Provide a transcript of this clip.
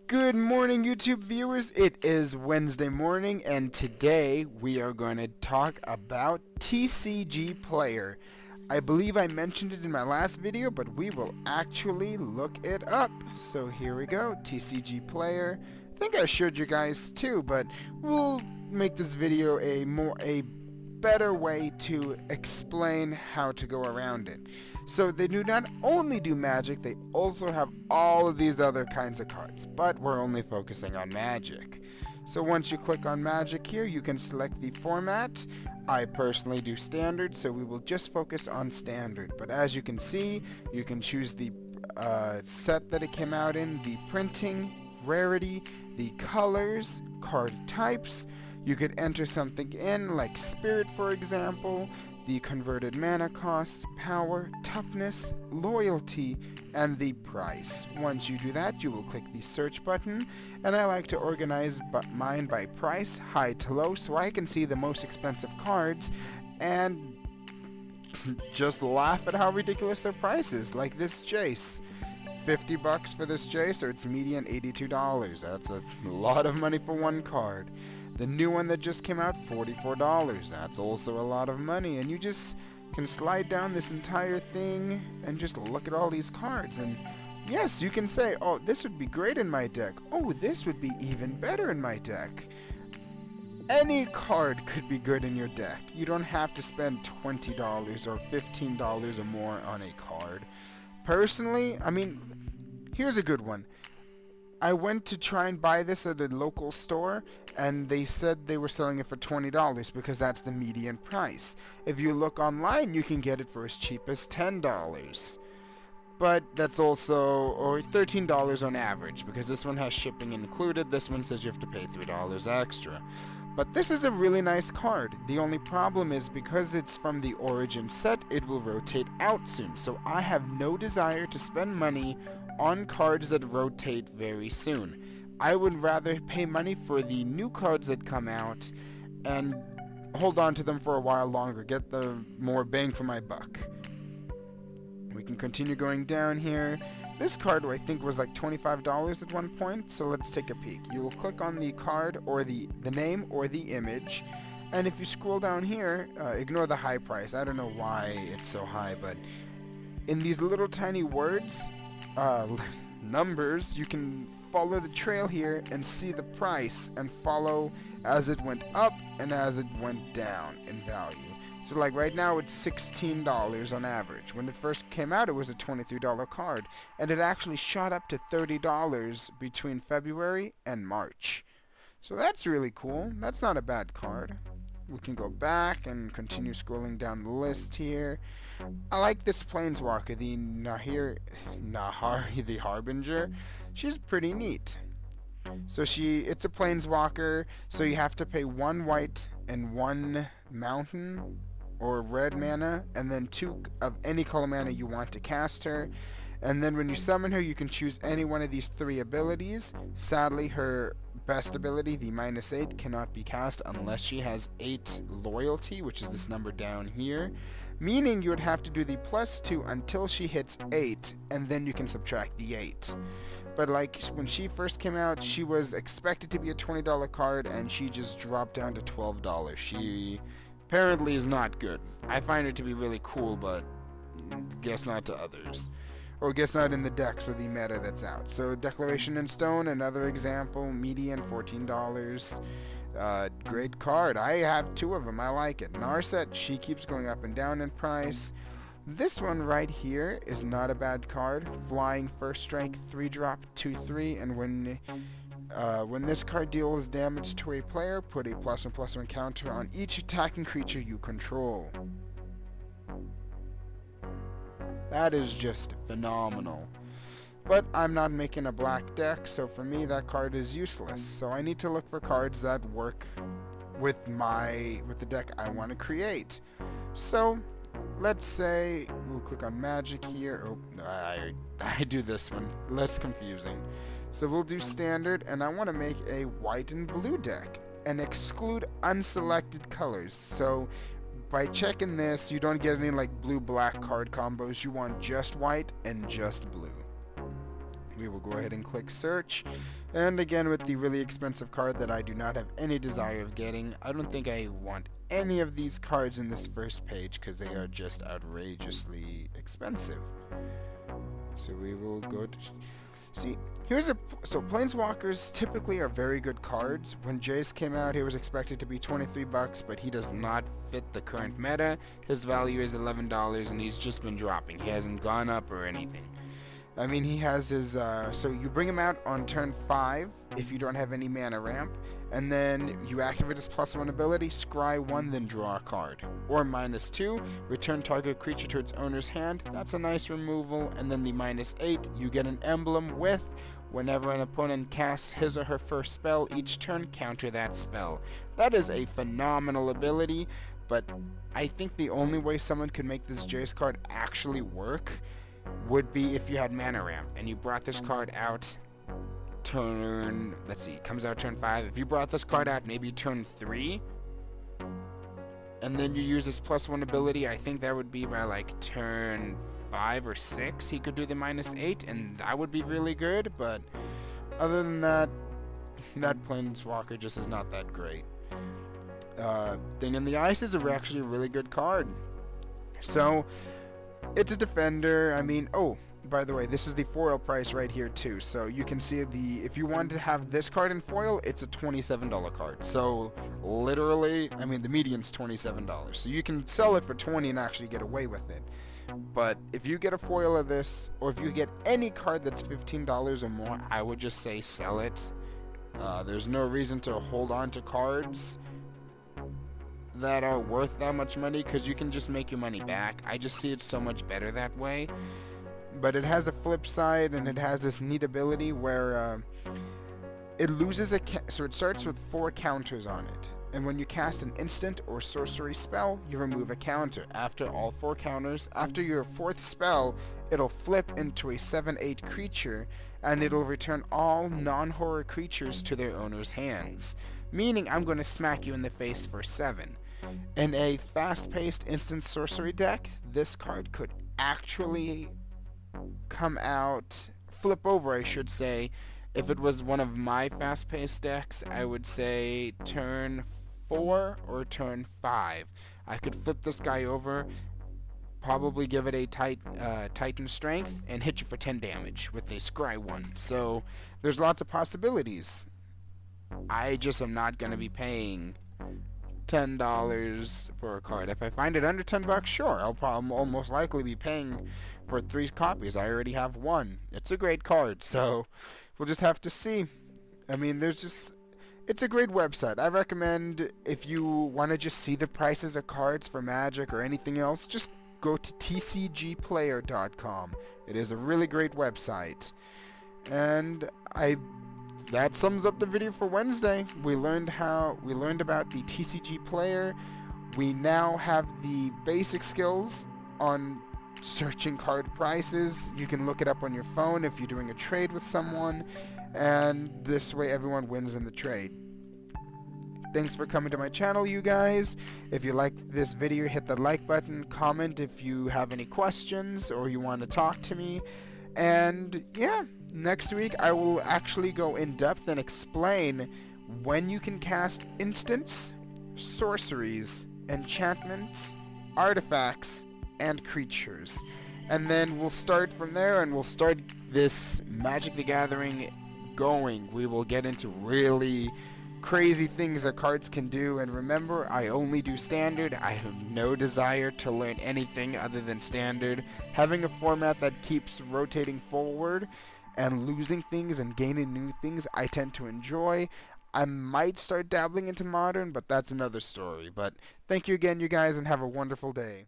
Good morning, YouTube viewers. It is Wednesday morning, and today we are going to talk about Tcgplayer. I believe I mentioned it in my last video, but we will actually look it up. So here we go, Tcgplayer. I think I showed you guys too, but we'll make this video a better way to explain how to go around it. So they do not only do magic, they also have all of these other kinds of cards, but we're only focusing on magic. So once you click on magic here, you can select the format. I personally do standard, so we will just focus on standard. But as you can see, you can choose the set that it came out in, the printing, rarity, the colors, card types. You could enter something in, like spirit for example, the converted mana cost, power, toughness, loyalty, and the price. Once you do that, you will click the search button, and I like to organize mine by price, high to low, so I can see the most expensive cards and just laugh at how ridiculous their price is. Like this Jace. $50 for this Jace, or its median $82. That's a lot of money for one card. The new one that just came out, $44. That's also a lot of money, and you just can slide down this entire thing and just look at all these cards, and yes, you can say, oh, this would be great in my deck. Oh, this would be even better in my deck. Any card could be good in your deck. You don't have to spend $20 or $15 or more on a card. Personally, I mean, here's a good one. I went to try and buy this at a local store, and they said they were selling it for $20 because that's the median price. If you look online, you can get it for as cheap as $10. But that's also, or $13 on average, because this one has shipping included. This one says you have to pay $3 extra. But this is a really nice card. The only problem is because it's from the origin set, it will rotate out soon. So I have no desire to spend money on cards that rotate very soon. I would rather pay money for the new cards that come out and hold on to them for a while longer, get the more bang for my buck. We can continue going down here. This card I think was like $25 at one point, so let's take a peek. You will click on the card or the name or the image, and if you scroll down here, ignore the high price. I don't know why it's so high, but in these little tiny words, numbers, you can follow the trail here and see the price and follow as it went up and as it went down in value. So like right now it's $16 on average. When it first came out, it was a $23 card, and it actually shot up to $30 between February and March. So that's really cool. That's not a bad card. We can go back and continue scrolling down the list here. I like this Planeswalker, the Nahari the Harbinger. She's pretty neat. So it's a Planeswalker, so you have to pay 1 white and 1 mountain or red mana, and then 2 of any color mana you want to cast her. And then when you summon her, you can choose any one of these 3 abilities. Sadly, her best ability, the -8, cannot be cast unless she has 8 loyalty, which is this number down here, meaning you would have to do the +2 until she hits 8, and then you can subtract the 8. But like when she first came out, she was expected to be a $20 card, and she just dropped down to $12. She apparently is not good. I find her to be really cool, but guess not to others. Or guess not in the decks or the meta that's out. So Declaration in Stone, another example, median $14. Great card. I have 2 of them. I like it. Narset, she keeps going up and down in price. This one right here is not a bad card. Flying, first strike, 3-drop, 2/3, and when this card deals damage to a player, put a +1/+1 counter on each attacking creature you control. That is just phenomenal. But I'm not making a black deck, so for me that card is useless. So I need to look for cards that work with the deck I want to create. So let's say we'll click on magic here. Oh, I do this one. Less confusing. So we'll do standard, and I want to make a white and blue deck and exclude unselected colors. So by checking this, you don't get any like blue-black card combos. You want just white and just blue. We will go ahead and click search. And again, with the really expensive card that I do not have any desire of getting, I don't think I want any of these cards in this first page because they are just outrageously expensive. So we will go to... See, so Planeswalkers typically are very good cards. When Jace came out, he was expected to be 23 bucks, but he does not fit the current meta. His value is $11, and he's just been dropping. He hasn't gone up or anything. I mean, he has his, so you bring him out on turn 5 if you don't have any mana ramp, and then you activate his +1 ability, scry 1, then draw a card. Or -2, return target creature to its owner's hand. That's a nice removal. And then the -8, you get an emblem with, whenever an opponent casts his or her first spell each turn, counter that spell. That is a phenomenal ability, but I think the only way someone could make this Jace card actually work would be if you had mana ramp and you brought this card out turn, let's see, it comes out turn 5. If you brought this card out maybe turn 3 and then you use this +1 ability, I think that would be by like turn 5 or 6 he could do the -8, and that would be really good. But other than that, that Planeswalker just is not that great. Thing in the Ice is actually a really good card. So it's a defender. I mean, oh, by the way, this is the foil price right here too. So you can see if you wanted to have this card in foil, it's a $27 card. So literally, I mean, the median's $27. So you can sell it for 20 and actually get away with it. But if you get a foil of this, or if you get any card that's $15 or more, I would just say sell it. There's no reason to hold on to cards that are worth that much money, because you can just make your money back. I just see it so much better that way. But it has a flip side, and it has this neat ability where it loses so it starts with 4 counters on it, and when you cast an instant or sorcery spell, you remove a counter. After all 4 counters, after your 4th spell, it'll flip into a 7/8 creature, and it'll return all non-horror creatures to their owner's hands, meaning I'm going to smack you in the face for 7. In a fast-paced instant sorcery deck, this card could actually flip over, I should say. If it was one of my fast-paced decks, I would say turn 4 or turn 5. I could flip this guy over, probably give it a Titan Strength, and hit you for 10 damage with a Scry 1. So there's lots of possibilities. I just am not going to be paying $10 for a card. If I find it under 10 bucks, sure, I'll most likely be paying for 3 copies. I already have 1. It's a great card, so we'll just have to see. I mean, it's a great website. I recommend, if you want to just see the prices of cards for Magic or anything else, just go to tcgplayer.com. It is a really great website. And that sums up the video for Wednesday. We learned about the TCG player. We now have the basic skills on searching card prices. You can look it up on your phone if you're doing a trade with someone, and this way everyone wins in the trade. Thanks for coming to my channel, you guys. If you liked this video, hit the like button, comment if you have any questions or you want to talk to me. And yeah, next week I will actually go in depth and explain when you can cast instants, sorceries, enchantments, artifacts, and creatures. And then we'll start from there, and we'll start this Magic the Gathering going. We will get into really crazy things that cards can do. And remember, I only do Standard. I have no desire to learn anything other than Standard. Having a format that keeps rotating forward and losing things and gaining new things, I tend to enjoy. I might start dabbling into Modern, but that's another story. But thank you again, you guys, and have a wonderful day.